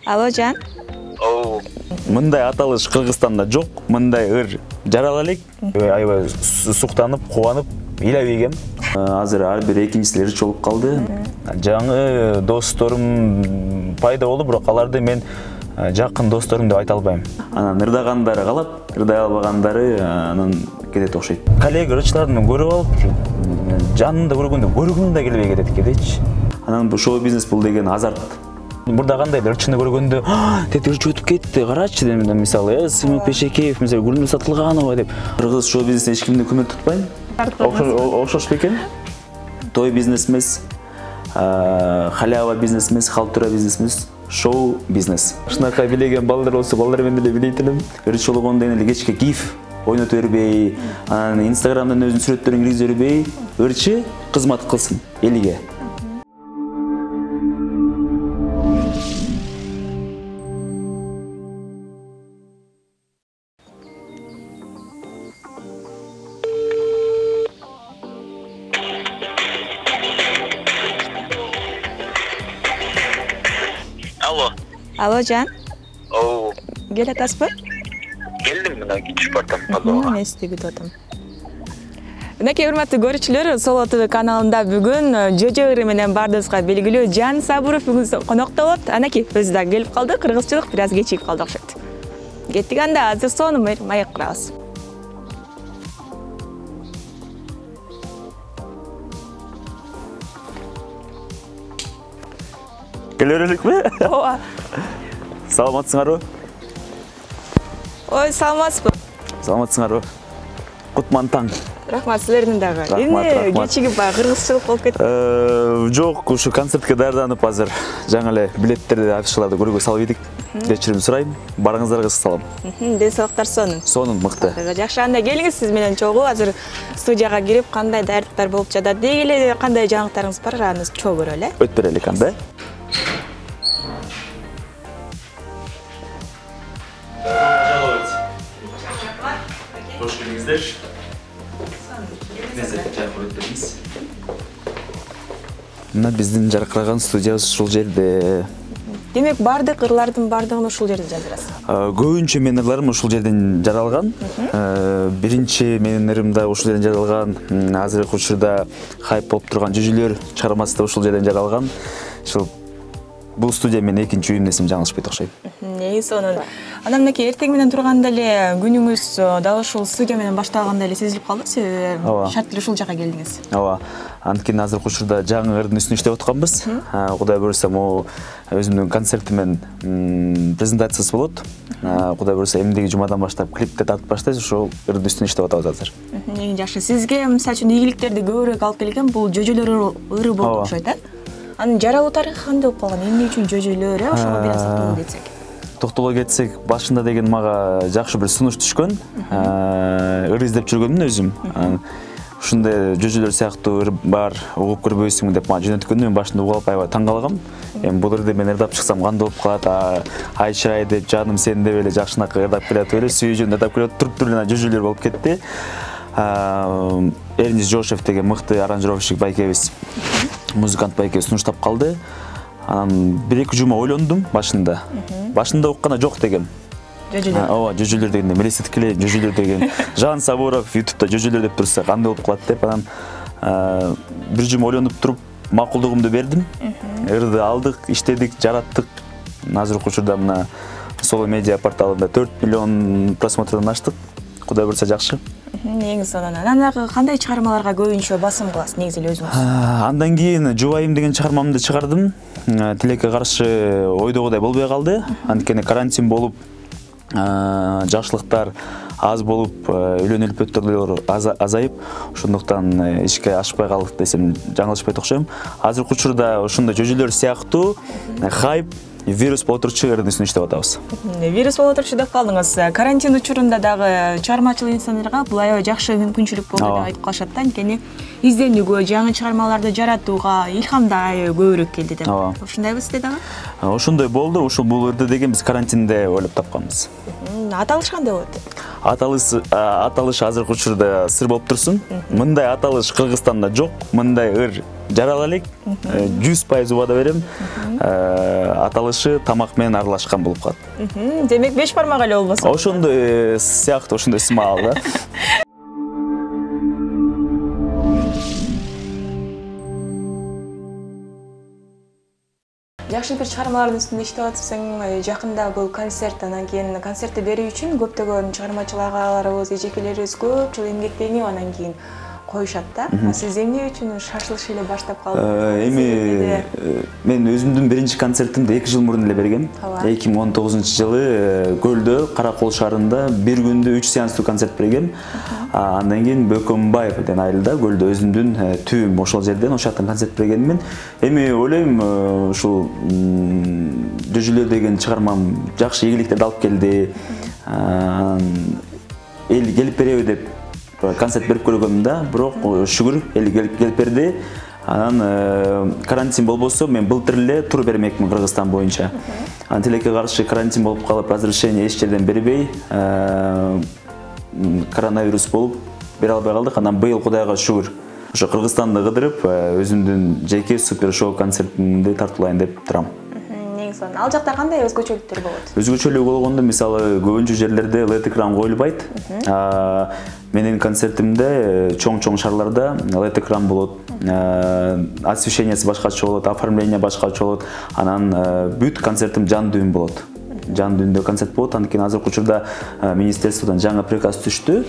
Алло, Жан. Оу. Мындай аталыш Кыргызстанда жок. Мындай ыр жарала элек. Аябай суктанып, кубанып, илебегем. Азыр ар бир экинчилери чолуп калды. Жаңы досторум пайда болду, бирок аларды мен жакын досторум деп айта албайм. Анан ырдагандары калат, ырдай албагандары анан кетет окшойт. Коллега ырчыларды көрүп алып, жанында көргөндө көргүм да келбей кетет экен. Анан бул шоу бизнес бул деген азарт. Burada кандай ырчыны көргөндө, "Тет ырчы өтүп кетти, карачы" деп мисалы, Сымын Пешекеев, мисалы, Гүлнур Сатылганова деп. Кыргыз шоу бизнесин эч кимди көмөк тутпайм. Окшош бекен. Той бизнес эмес, халява бизнес эмес, халтура бизнес эмес, шоу бизнес. Ушунака билеген балдар болсо, балдар менен деле билейт элем. Ырчы болгондо эле кечке кийф ойнотуп бербей, анан Инстаграмдан өзүнүн сүрөттөрүн киргизип бербей, ырчы кызмат кылсын элиге. Алло, Жан. Оу. Кел атасызбы? Келдим мына кичип бартам пазарга. Мен сизди күтүп атам. Мынакей урматтуу көрүүчүлөр, Соло ТВ каналында бүгүн жожо ыры менен бардыгыбызга белгилүү Жан Сабуров бүгүн конокто болот. Анакей өзү да келип калды, кыргызчылык бир аз кечигип калды окшойт. Кеттик анда, азыр сону маек курабыз. Келереликпи? Ооба. Саламатсыңарбы? Ой, саламатсызбы? Саламатсыңарбы? Кутман таң. Рахмат, силердин дагы. Рахмат. Кечигип баягы кыргызчылык болуп кетти. Жок, ушу концертке даярданып азыр жаңы эле билеттерди, афишаларды көрүүгө салып идик. Кечирим сурайм. Барыңыздарга салам. Ден соолуктар сонун. Сонун мыкты. Жакшы, анда келиңиз сиз менен чогуу. Азыр студияга кирип, кандай даярдыктар болуп жатат, деги эле кандай жаңылыктарыңыз бар, аны чогуу көрөлү. Өтүп берелик анда. Hoş geldinizler. Мына биздин жаркыраган студиябыз ушул жерде. Демек, бардык ырлардын бардыгын ушул жерде жаздырасыз. Көбүнчө менин ырларым ушул жерден жаралган. Биринчи менин ырым да ушул жерден жаралган. Азыркы учурда хайп болуп турган жүжүлөр чыгармасы да ушул жерден жаралган. Ушул бул студия менин экинчи үйүм десем жаңылышпайт окшойт. Неги сонун. Анан мынакей эртең менен турганда эле күнүңүз дал ушул студия менен башталганда эле сезилип калды. Себеби шарт эле ушул жака келдиңиз. Ооба. Анткени азыркы учурда жаңы ырдын үстүнө иштеп атканбыз. Кудай буйрса, могу өзүмдүн концертимен презентациясы болот. Кудай буйрса, эмдиги жумадан баштап клипти тартып баштайбыз, ошол ырдын үстүнө иштеп атабыз азыр. Эң жакшы. Сизге мисалы үчүн ийгиликтерди көбүрөөк алып келген бул жөжөлөр ыры болуп окшойт, Анын жаралуу тарыхы кандай болуп калган? Эмне үчүн жөжөлөр, ошого бир аз токтоло кетсек. Токтоло кетсек, башында деген мага жакшы бир сунуш түшкөн. Ыр издеп жүргөмүн өзүм. Ушундай жөжөлөр сыяктуу ыр бар, угуп көрбөйсүңбү деп мага жөнөткөндө мен башында угуп алып аябай таң калгам. Эми бул ырды мен ырдап чыксам кандай болуп калат? Ай чырай деп, жаным сен деп эле жакшынакы ырдап келатып эле, сүйүүжөн ырдап келип туруп эле жөжөлөр болуп кетти. Эрнис Жошев деген мыкты аранжировщик байкебиз, музыкант байке сунуштап калды. Анан 1-2 жума ойлондум башында. Башында уккана жок дегем. Жөжөлөр. Ооба, жөжөлөр дегенде мелесеткиле жөжөлөр деген. Жан Сабуров YouTube'да жөжөлөр деп турса кандай болуп калат деп анан бир жума ойлонуп туруп макулдугумду бердим. Ырды алдык, иштедик, жараттык. Азыркы учурда мына Соло медиа порталында 4 миллион просмотрдан аштык. Кудай буйрса жакшы. Эң сонун. Анан кандай чыгармаларга көбүнчө басым кыласыз негизи эле өзүңүз? Андан кийин Жубайым деген чыгармамды чыгардым. Тилекке каршы ойдогудай болбой калды. Анткени карантин болуп, жакшылыктар аз болуп, үйлөнүп өттүрлөр азайып, ошондуктан ишке ашпай калдык десем жаңылышпайт окшойм. Азыркы учурда ошондой жөжөлөр сыяктуу хайп вирус болуп турчу ырдын үстүнө иштеп атабыз. Вирус болуп турчу деп калдыңыз. Карантин учурунда дагы чыгармачыл инсандарга бул аябай жакшы мүмкүнчүлүк болду деп айтып калышат да. Анткени изденүүгө, жаңы чыгармаларды жаратууга илхам да көбүрөөк келди деп. Ошондойбу сизде дагы? Ошондой болду. Ушул бул ырды деген биз карантинде ойлоп тапканбыз. Аталыш кандай болот? аталыш азыркы учурда сыр болуп турсун. Мындай аталыш Кыргызстанда жок. Мындай ыр жарала элек. 100% убада берем. Аталышы тамак менен аралашкан болуп калат. Демек 5 бармак эле болбосо. Ошондой сыяктуу, ошондой сымал да. Жакшы бир чыгармалардын үстүндө иштеп атыпсың. Жакында бул концерт, анан кийин концертти берүү үчүн көптөгөн чыгармачыл агаларыбыз, эжекелерибиз көп жыл эмгектенип анан кийин коюшат да. Сиз эмне үчүн шашылыш эле баштап калдыңыз? Эми мен өзүмдүн биринчи концертимди 2 жыл мурун эле бергем. 2019-жылы Көлдө, Каракол шаарында бир күндө 3 сеанстуу концерт бергем. Андан кийин Бөкөнбаев деген айылда Көлдө өзүмдүн түйүм ошол жерден ошол концерт бергенмин. Эми ойлойм ушул Жөжөлө деген чыгармам жакшы ийгиликтерди алып келди. Эл келип береби деп концерт берип көргөм да, бирок шүгүр эл келип берди. Анан карантин болбосо мен былтыр эле тур бермекмин Кыргызстан боюнча. Анан тилекке каршы карантин болуп калып, разрешение эч жерден бербей, коронавирус болуп бере албай калдык. Анан быйыл Кудайга шүгүр ошо Кыргызстанды кыдырып, өзүмдүн жеке супер шоу концертимди тартуулайын деп турам. Ал жакта кандай өзгөчөлүктөр болот? Өзгөчөлүгү болгондо, мисалы, көбүнчө жерлерде LED экран коюлбайт. Менин концертимде чоң-чоң шаарларда LED экран болот. Освещениясы башкача болот, оформление башкача болот. Анан бүт концертим жан дүйүн болот. Жан дүйүндө концерт болот. Андан кийин азыркы учурда министерстводон жаңы приказ түштү.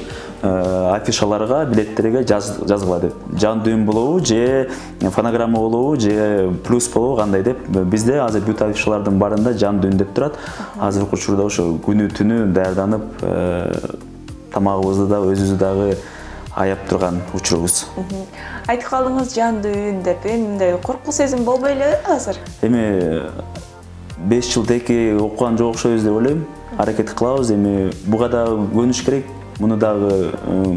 Афишаларга, билеттерге жазгыла деп. Жан дүйүн болобу же фонограмма болобу же плюс болобу кандай деп. Бизде азыр бүт афишалардын барында жан дүйүн деп турат. Азыркы учурда ошо күнү түнү даярданып, тамагыбызды да өзүбүздү дагы аяп турган учурубуз. Айтып калдыңыз жан дүйүн деп. Мындай коркуу сезим болбой эле азыр? Эми 5 жыл теки окуган жок окшойбуз деп ойлойм. Аракет кылабыз. Эми буга дагы көнүш керек, муну дагы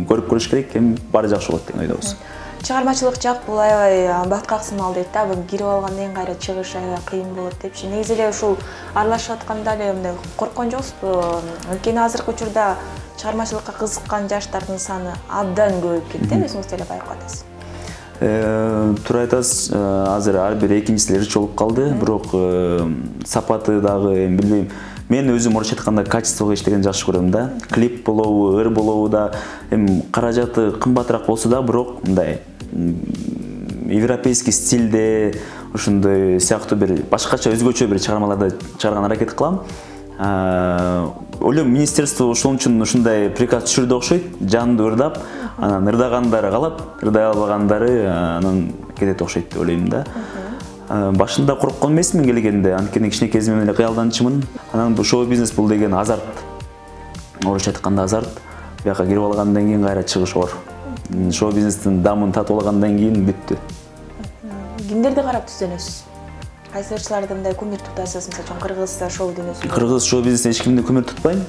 көрүп көрүш керек. Эми баары жакшы болот деген ойдобуз. Чыгармачылык жак бул аябай баткаксымал дейт да. Бул кирип алгандан кайра чыгыш аябай кыйын болот депчи. Негизи эле ушул аралашып атканда эле мындай корккон жоксузбу? Анткени азыркы учурда чыгармачылыкка кызыккан жаштардын саны абдан көбөйүп кетти. Өзүңүз деле байкап атасыз. Туура айтасыз, азыр ар бир экинчилери чогулуп калды, бирок сапаты дагы билбейм. Мен өзүм орусча айтканда качествого иштегенди жакшы көрөм да. Клип болобу, ыр болобу да, каражаты кымбатыраак болсо да, бирок мындай европейский стилде, ошондой сыяктуу бир башкача өзгөчө бир чыгармаларды чыгарган аракет кылам. Ойлойм, министерство ошон үчүн ушундай приказ түшүрдү окшойт, жанды ырдап, анан ырдагандары калат, ырдай албагандары анан кетет окшойт деп ойлойм да. Башында корккон эмесмин келгенде, анткени кичине кезимден эле кыялданчумун. Анан бул шоу бизнес бул деген азарт. Орусча айтканда азарт. Бияка кирип алгандан кийин кайра чыгыш оор. Шоу бизнестин дамын татып алгандан кийин бүттү. Кимдерди карап түзөнөсүз? Кайсы ырчыларды мындай кумир тутасыз? Мисалы, кыргыз шоу бизнесинде. Кыргыз шоу бизнесинде эч кимди кумир тутпайм.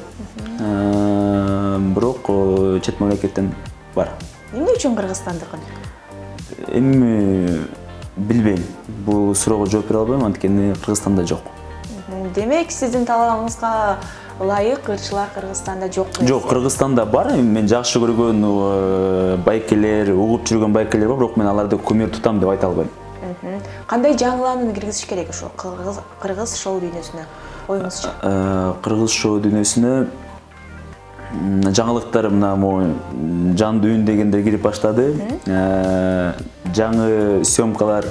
Бирок чет мамлекеттен бар. Эмне үчүн Кыргызстандыкын? Эми билбейм. Бул суроого жооп бере албайм, анткени Кыргызстанда жок. Демек, сиздин талабыңызга ылайык ырчылар Кыргызстанда жок. Жок, Кыргызстанда бар. Мен жакшы көргөн байкелер, угуп жүргөн байкелер бар, бирок мен аларды кумир тутам деп айта албайм. Кандай жаңыланууну киргизиш керек ошо кыргыз шоу дүйнөсүнө? Оюңузча. Кыргыз шоу дүйнөсүнө жаңылыктар мына жан дүйүн дегендер кирип баштады. Жаңы съемкалар,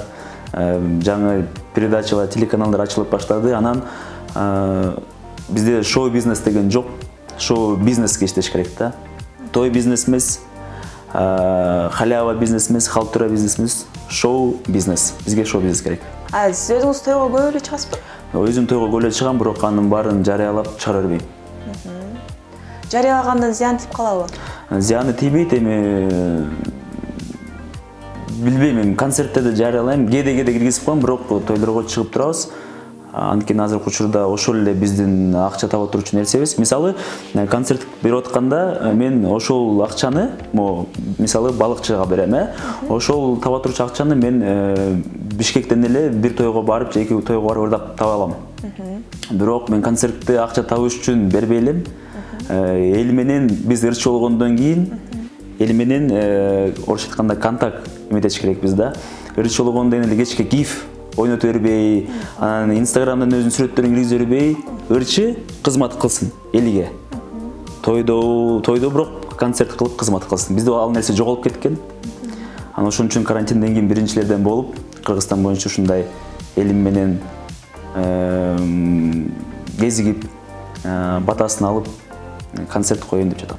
жаңы передачалар, телеканалдар ачылып баштады. Анан бизде шоу бизнес деген жок. Шоу бизнеске иштеш керек да. Той бизнес эмес, халява бизнес эмес, халтура бизнес эмес, шоу бизнес. Бизге шоу бизнес керек. Сиз өзүңүз тойго көп эле чыгасызбы? Өзүм тойго көп эле чыгам, бирок анын баарын жарыялап чыгара бербейм. Жарыялагандан зыян тийип калабы? Зыяны тийбейт, эми билбейм, концерттерди жарыялайм, кээде киргизип коем, бирок тойлорго чыгып турабыз. Анткени азыркы учурда ошол эле биздин акча таба турчу нерсебиз. Мисалы, концерт берип атканда мен ошол акчаны, мисалы, балыкчыга берем, ошол таба турчу акчаны мен Бишкектен эле бир тойго барып, же эки тойго барып ырдап таба алам. Бирок мен концертте акча табыш үчүн бербей элем. Эл менен биз ырчы болгондон кийин эл менен орусча айтканда контакт эметиш керекпиз да. Ырчы болгондон кийин эле кечке гиф ойнотуп бербей, анан Инстаграмдан өзүнүн сүрөттөрүн киргизе бербей, ырчы кызмат кылсын элге. Тойдо бирок концерт кылып кызмат кылсын. Бизде ал нерсе жоголуп кеткен. Анан ошон үчүн карантинден кийин биринчилерден болуп, Кыргызстан боюнча ушундай элим менен кезигип, батасын алып концерт коеюн деп жатам.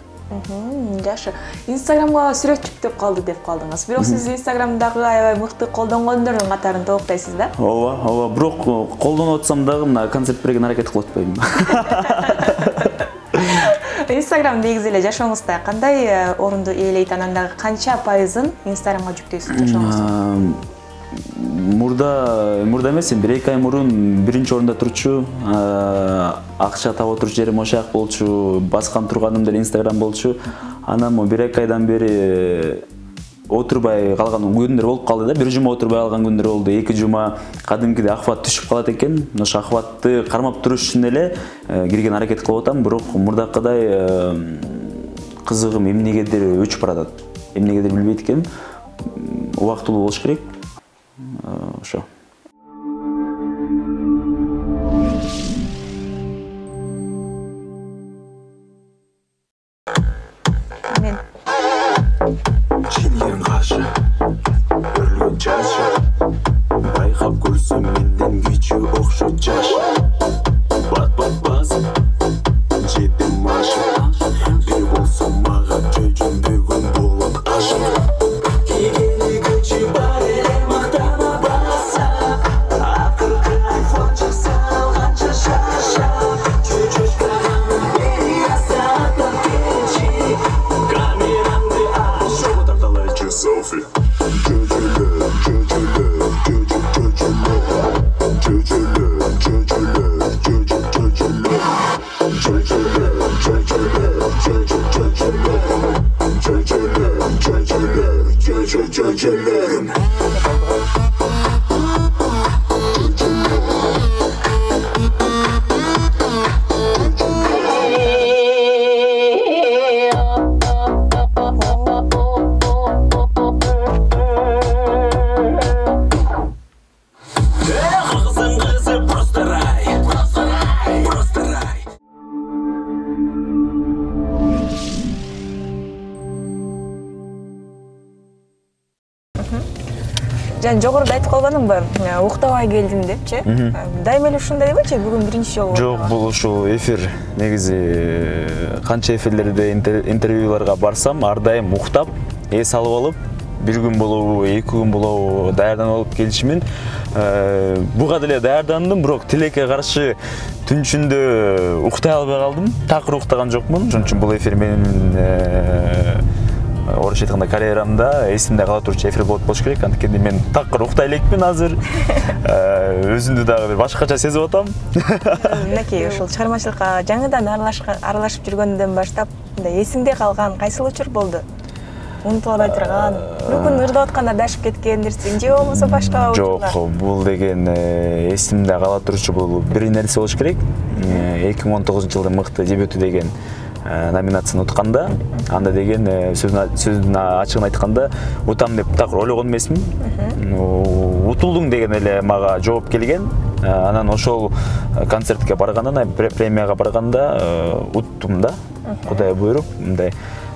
Жакшы. Инстаграмга сүрөт жүктөп калды деп калдыңыз. Бирок сиз Инстаграмдагы аябай мыкты колдонгондордун катарын толуктайсыз да? Ооба. Бирок колдонуп атсам дагы мына концерт берген аракет кылып атпайм. Инстаграм негизи эле жашооңузда кандай орунду ээлейт? Анан дагы канча пайызын Инстаграмга жүктөйсүз жашооңуздун? Мурда эмес, 1-2 ай мурун биринчи орунда турчу, акча таап отурчу жерим ошак болчу, баскан турганым деле Инстаграм болчу. Анан 1-2 айдан бери отурбай калган күндөр болуп калды да. Бир жума отурбай калган күндөр болду. 2 жума кадимкидей ахват түшүп калат экен. Ошо ахватты кармап туруш үчүн эле кирген аракет кылып атам, бирок мурдакыдай кызыгым эмнегедир өчүп баратат. Эмнегедир билбейт экенмин. Убактылуу болуш керек. Ошо. Мен Чилген кашы, өрлүгөн чашы, байкап көрсөм менден кичүү окшойт жашы. Бат-бат-баз, жетим машы, бир болсо мага чөйчүндөгөн болот ашык. Кийгени күчү бар эле мактана баса, акыркы айфон чыкса алганча шаша. Чөйчөшканын бери асааттап келчи, камерамды аш, жолу тарталайчы селфи. Жан жогоруда айтып калганым бар, уктабай келдим депчи. Дайыма эле ушундай элечи, бүгүн биринчи жолу. Жок, бул ушул эфир негизи канча эфирлерде интервьюларга барсам, ар дайым уктап, эс алып алып, бир күн болобу, 2 күн болобу даярданып алып келишимин. Буга деле даярдандым, бирок тилекке каршы түн ичинде уктай албай калдым. Такыр уктаган жокмун. Ошон үчүн бул эфир менин орусча айтканда карьерамда эсимде кала турчу эфир болуш керек. Анткени мен такыр уктай элекмин азыр. Өзүмдү дагы бир башкача сезип атам. Мынакей ушул чыгармачылыкка жаңыдан аралашып жүргөндөн баштап эсиңде калган кайсыл учур болду? Унутуп албай турган, бир күн ырдап атканда дашып кеткен нерсе, же болбосо башка учурга? Жок, бул деген эсимде кала турчу бул бир нерсе болуш керек. 2019-жылдын мыкты дебюту деген номинацияны утканда, анда деген сөздүн ачыгын айтканда утам деп такыр ойлогон эмесмин. Утулдуң деген эле мага жооп келген. Анан ошол концертке барганда, премияга барганда уттум да. Кудай буйруп, мындай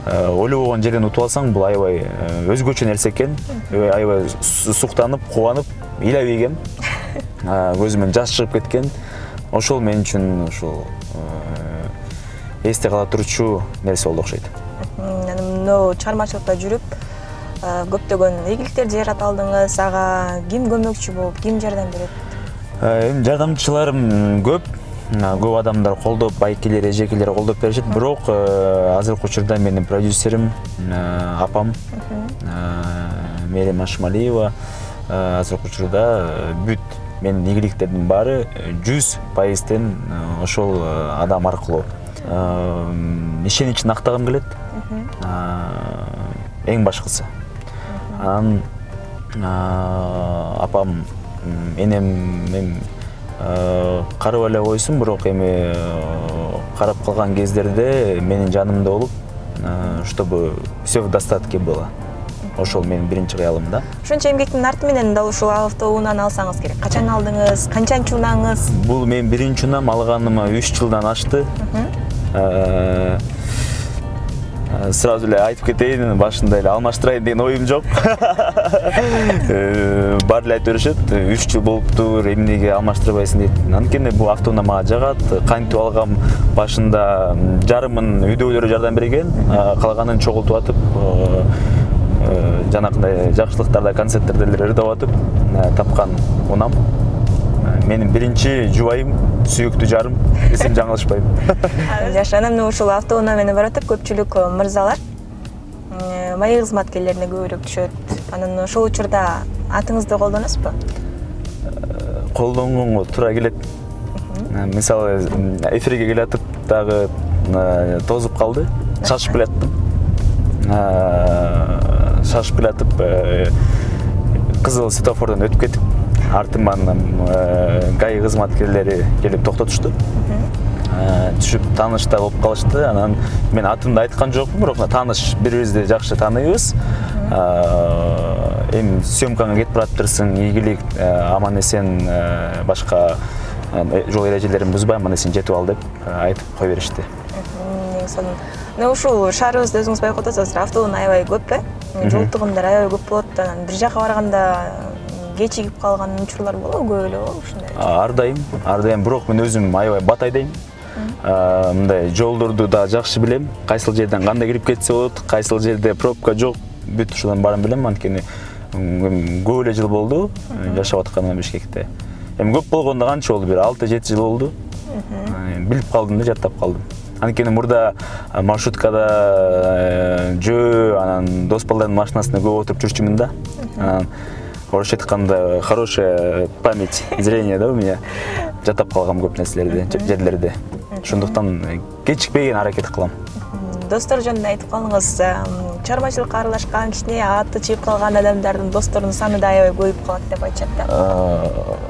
ойлобогон жерден утуп алсаң, бул аябай өзгөчө нерсе экен. Аябай суктанып, кубанып, илебейгем. Көзүмөн жаш чыгып кеткен. Ошол мен үчүн ошол эсте кала турчу нерсе болду окшойт. Мына чыгармачылыкта жүрүп, көптөгөн ийгиликтерди жарата алдыңыз. Ага ким көмөкчү болуп, ким жардам берет? Эми жардамчыларым көп. Көп адамдар колдоп, байкелер, эжекелер колдоп беришет. Бирок азыркы учурда менин продюсерим, апам Мерим Ашмалиева азыркы учурда бүт менин ийгиликтердин баары 100% ошол адам аркылуу. Ишеничин актагым келет. Эң башкысы. Анан апам, энем карып эле койсун, бирок эми карап калган кездерде менин жанымда болуп, чтобы все в достатке было. Ошол менин биринчи кыялым да. Ушунча эмгектин арты менен дал ушул автоунааны алсаңыз керек. Качан алдыңыз? Канчанчы унааңыз? Бул менин биринчи унам, алганыма 3 жылдан ашты. Сразу эле айтып кетейин, башында эле алмаштырайын деген оюм жок. Баары эле айтып беришет, 3 жыл болуптур, эмнеге алмаштырбайсың дейт. Анткени бул автоунаа мага жагат, кантип алгам, башында жарымын үйдөгүлөрү жардам берген, калганын чогултуп атып, жанакындай жакшылыктарда, концерттерде ырдап атып тапкан унам. Менин биринчи жубайым, сүйүктүү жарым, десем жаңылышпайм. Жакшы, анан ушул автоунаа менен баратып көпчүлүк мырзалар маек кызматкерлерине көбүрөөк түшөт. Анан ошол учурда атыңызды колдоносузбу? Колдонгонго туура келет. Мисалы, эфирге келатып дагы тозуп калды, шашып келаттым. Шашып келатып, кызыл светофордон өтүп кетип, артыман ГАИ кызматкерлери келип токтотушту. Түшүп таанышта болуп калышты. Анан мен атымды айткан жокмун, бирок тааныш, бири-бирибизди жакшы тааныйбыз. Эми съемкаңа кетип баратырсың, ийгилик, аман эсен, башка жол эрежелерин бузбай аман эсен жетип ал деп айтып кой беришти. Ушул шаарыбызда өзүңүз байкап атасыздар, автоунаа аябай көп э? Жолтугундар аябай көп болот. Анан бир жака барганда кечигип калган учурлар болобу, көп эле болобу ушундай? Ар дайым, бирок мен өзүм аябай бат айдайм. Мындай жолдорду да жакшы билем, кайсыл жерден кандай кирип кетсе болот, кайсыл жерде пробка жок, бүт ушудан баарын билем, анткени көп эле жыл болду жашап атканыма Бишкекте. Эми көп болгондо канча болду, бир 6-7 жыл болду. Билип калдым да, жаттап калдым. Анткени мурда маршруткада анан дос балдардын машинасына көп отуруп жүрчүмүн да. Орусча айтканда хорошая память, зрение да у меня. Жаттап калгам көп нерселерди, жерлерди. Ошондуктан кечикпеген аракет кылам. Достор жөнүндө айтып калдыңыз, чыгармачылыкка аралашкан, кичине аты чыгып калган адамдардын досторунун саны да аябай көбөйүп калат деп айтышат да.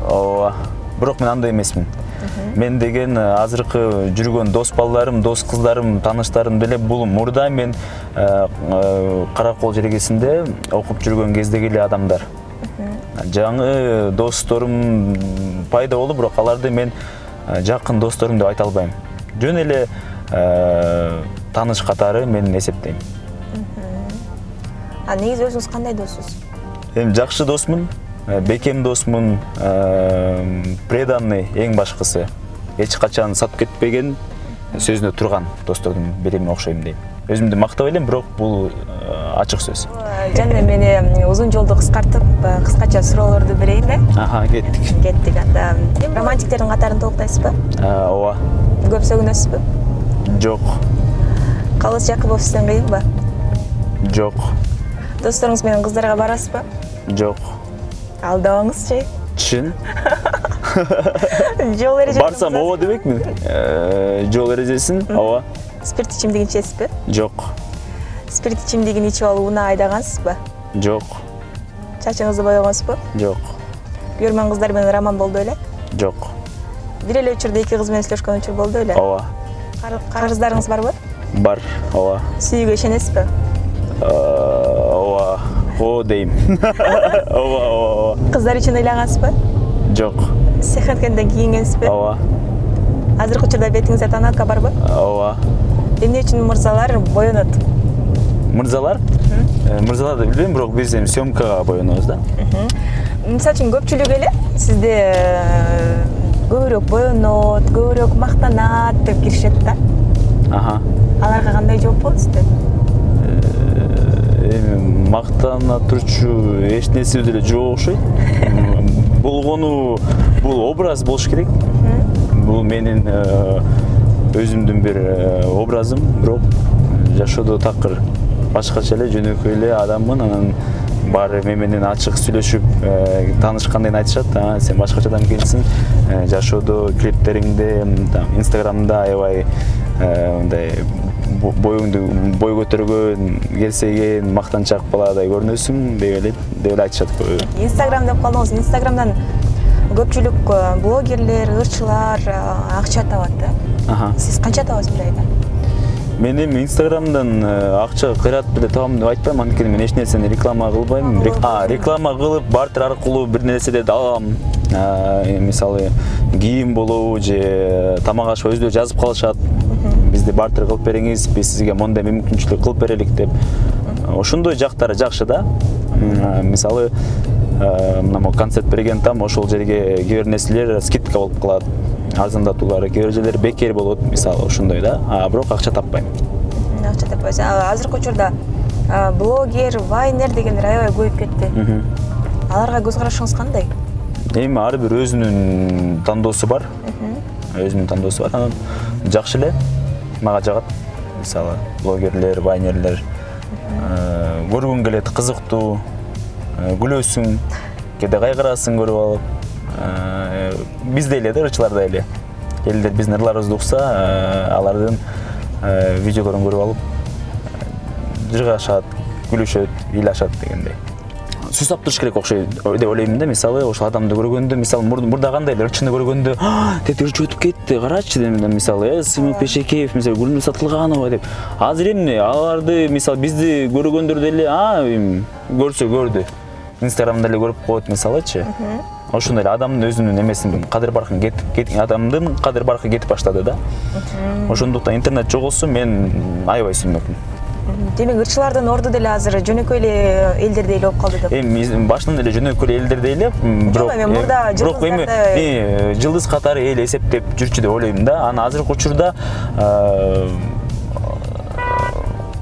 Ооба. Бирок мен андай эмесмин. Мен деген азыркы жүргөн дос балдарым, дос кыздарым, тааныштарым деле бул мурда мен Каракол жергесинде окуп жүргөн кездеги эле адамдар. Жаңы досторум пайда болду, бирок аларды мен жакын досторум деп айта албайм. Жөн эле тааныш катары мен эсептейм. Негизи өзүңүз кандай досуз? Эми жакшы досмун, бекем досмун, преданный, эң башкысы. Эч качан сатып кетпеген, сөзүнө турган достордун бирине окшойм дейм. Өзүмдү мактап элем, бирок бул ачык сөз. Жана мени узун жолду кыскартып, кыскача суроолорду берейин да. Кеттик. Анда романтиктердин катарын толуктайсызбы? Ооба. Көп сөгүнөсүзбү? Жок. Калыс Жакупов сизден кыйынбы? Жок. Досторуңуз менен кыздарга барасызбы? Жок. Алдабаңызчы. Чын? Жол эрежесин барсам ооба дебекмин. Жол эрежесин ооба. Спирт ичимдигин ичесизби? Жок. Спирт ичимдигин ичип алып унаа айдагансызбы? Жок. Чачыңызды боёгонсузбу? Жок. Көрмөн кыздар менен роман болду беле? Жок. Бир эле учурда эки кыз менен сүйлөшкөн учур болду беле? Ооба. Карыздарыңыз барбы? Бар, ооба. Сүйүүгө ишенесизби? Ооба. О дейм. Ооба. Кыздар үчүн ыйлагансызбы? Жок. Секонд-хенден кийингенсизби? Ооба. Азыркы учурда бетиңизде тоналка барбы? Ооба. Эмне үчүн мырзалар боёнот? Мырзалар? Мырзаларды билбейм, бирок биз эми съемкага боёнобуз да. Мисалы үчүн көпчүлүк эле сизде көбүрөөк боёнот, көбүрөөк мактанат деп киришет да. Аларга кандай жооп болот сизде? Эми мактана турчу эч нерсе деле жок окшойт. Болгону бул образ болуш керек. Бул менин өзүмдүн бир образым, бирок жашоодо такыр башкача эле жөнөкөй эле адаммын. Анан баары менен ачык сүйлөшүп, таанышкандан айтышат, сен башкача адам экенсиң. Жашоодо клиптериңде, Инстаграмда аябай мындай бой көтөргөн, келсеген, мактанчак баладай көрүнөсүң деп эле айтышат. Инстаграм деп калдыңыз. Инстаграмдан көпчүлүк блогерлер, ырчылар акча табат да. Сиз канча табасыз бир айда? Менин Instagram'dan акча кыйрат деле табам деп айтпайм, анткени мен эч нерсени реклама кылбайм. Реклама кылып бартер аркылуу бир нерселерди алам. Мисалы кийим болобу же тамак аш өздөрү жазып калышат. Бизди бартер кылып бериңиз, биз сизге мондай мүмкүнчүлүк кылып берелик деп. Ошондой жактары жакшы да. Мисалы мына концерт берген там ошол жерге кээ бир нерселер скидка болуп калат. Арзандатуулар, кээ бир жерлер бекер болот, мисалы ошондой да. Бирок акча таппайм. Акча таппайсыз. Азыркы учурда блогер, вайнер дегендер аябай көбөйүп кетти. Аларга көз карашыңыз кандай? Эми ар бир өзүнүн тандоосу бар. Өзүнүн тандоосу бар. Анан жакшы эле. Мага жагат. Мисалы блогерлер, вайнерлер көргүң келет, кызыктуу, күлөсүң, кээде кайгырасың көрүп алып. Биз деле да, ырчылар эле. Элдер биздин ырларыбызды укса, алардын видеолорун көрүп алып жыргашат, күлүшөт, ыйлашат дегендей. Сусап туруш керек окшойт деп ойлойм да. Мисалы ошол адамды көргөндө, мисалы мурда кандайдыр ырчыны көргөндө, деп ырчы өтүп кетти, карачы деп мисалы, Сымып Пешекеев, мисалы Гүлнур Сатылганова деп. Азыр эмне аларды, мисалы бизди көргөндөр деле, көрсө көрдү. Инстаграмда эле көрүп коет мисалычы. Ошондой эле адамдын өзүнүн эмесин кадыр баркын адамдын кадыр баркы кетип баштады да. Ошондуктан интернет жоголсо мен аябай сүймөкмүн. Демек ырчылардын орду деле азыр жөнөкөй эле элдердей эле болуп калды деп. Эми башынан эле жөнөкөй эле элдердей эле, бирок эми жылдыз катары эл эсептеп жүрчү деп ойлойм да. Аны азыркы учурда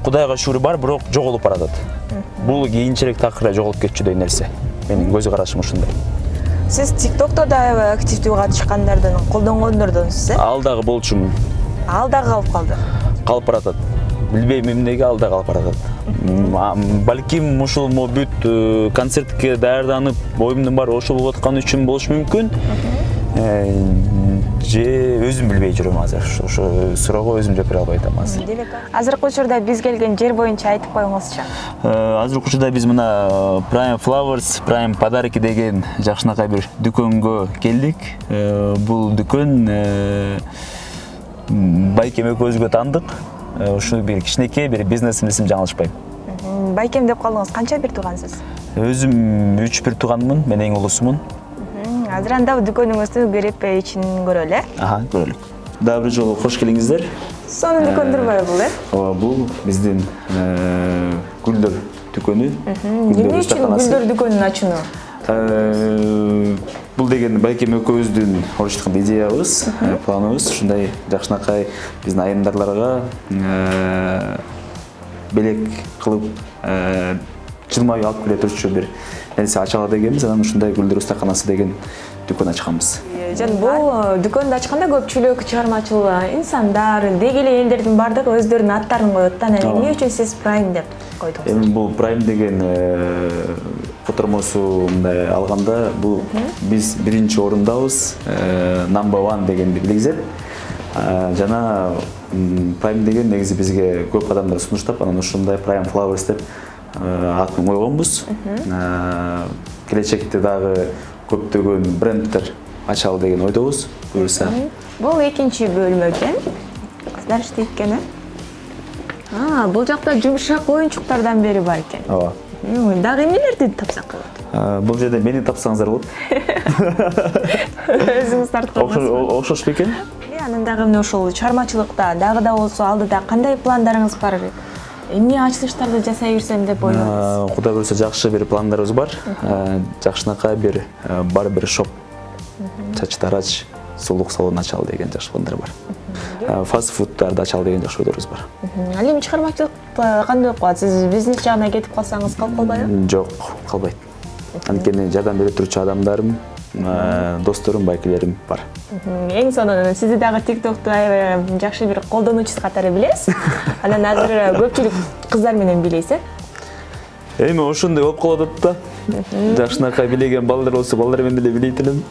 Кудайга шүгүр бар, бирок жоголуп баратат. Бул кийинчерээк такыр жоголуп кетчүдөй нерсе. Менин көз карашым ушундай. Сиз TikTok'то да аябай активдүү катышкандардын, колдонгондордонсуз, Ал дагы болчумун. Ал дагы калып калды. Калып баратат. Билбейм эмнеге, ал дагы калып баратат. Балким ушул бүт концертке даярданып, оюмдун баары ошол болуп аткан үчүн болушу мүмкүн. Же өзүм билбей жүрөм азыр. Ошо суроого өзүм жооп бере албай атам азыр. Демек, азыркы учурда биз келген жер боюнча айтып коюңузчу. Азыркы учурда биз мына Prime Flowers, Prime подарки деген жакшынакай бир дүкөнгө келдик. Бул дүкөн Байкем экөөбүзгө таандык. Ушул бир кичинекей бир бизнесимизим, жаңылышпайм. Байкем деп калдыңыз, канча бир туугансыз? Өзүм 3 бир тууганмын, мен эң улуусумун. Азыр анда дүкөнүңүздү кирип ичин көрөлү, Көрөлүк. Дагы бир жолу кош келиңиздер. Сонун дүкөндүр бул, Ооба, бул биздин гүлдөр дүкөнү. Эмне үчүн гүлдөр дүкөнүн ачууну? Бул деген Байкем экөөбүздүн орчуткан идеябыз, планыбыз. Ушундай жакшынакай биздин айымдарларга белек кылып жылмайып алып келе турчу бир нерсе ачалы дегенбиз. Анан ушундай гүлдөр устаканасы деген дүкөн ачканбыз. Жана бул дүкөндү ачканда көпчүлүк чыгармачыл инсандар, деги эле элдердин бардыгы өздөрүнүн аттарын коет да. Эмне үчүн сиз Prime деп койдуңуз? Эми бул Prime деген котормосу мындай алганда, бул биз биринчи орундабыз, number 1 дегенди билгизет. Жана Prime деген негизи бизге көп адамдар сунуштап, анан ушундай Prime Flowers деп атын койгонбуз. Келечекте дагы көптөгөн бренддер ачалы деген ойдобуз, буюрса. Бул экинчи бөлмө экен. Кыздар иштейт экен. Бул жакта жумшак оюнчуктардан бери бар экен. Ооба. Дагы эмнелерди тапсак болот? Бул жерде мени тапсаңыздар болот. Өзүңүз тартып койгонсуз. Окшош бекен? Анан дагы эмне ошол чыгармачылыкта дагы да болсо алдыда кандай пландарыңыз бар? Эмне ачылыштарды жасай берсем деп ойлойсуз? Кудай көрсө жакшы бир пландарыбыз бар. Жакшынакай бир барбер шоп, чач тарач, сулук салон ачалы деген жакшы пландар бар. Фастфудтарды ачалы деген жакшы ойдорубуз бар. Ал эми чыгармачылык кандай болуп калат? Сиз бизнес жагына кетип калсаңыз калып калбайбы? Жок, калбайт. Анткени жардам бере турчу адамдарым, досторум, байкелерим бар. Эң сонун сизди дагы TikTok'то аябай жакшы бир колдонуучусу катары билебиз. Анан азыр көпчүлүк кыздар менен билесиз. Эми ошондой болуп калып атат да. Жакшынакай билеген балдар болсо, балдар менен деле билейт элем.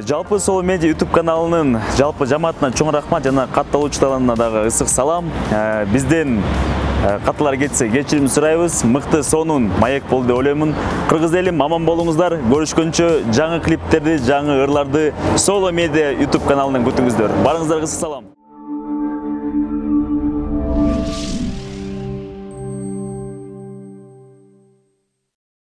Жалпы Solo Media YouTube каналынын жалпы жамаатына чоң рахмат жана катталуучуларына дагы ысык салам. Бизден катталар кетсе кечирим сурайбыз. Мыкты сонун маек болду деп ойлоймун. Кыргыз элим аман болуңуздар. Көрүшкөнчө жаңы клиптерди, жаңы ырларды Solo Media YouTube каналынан күтүңүздөр. Барыңыздарга салам.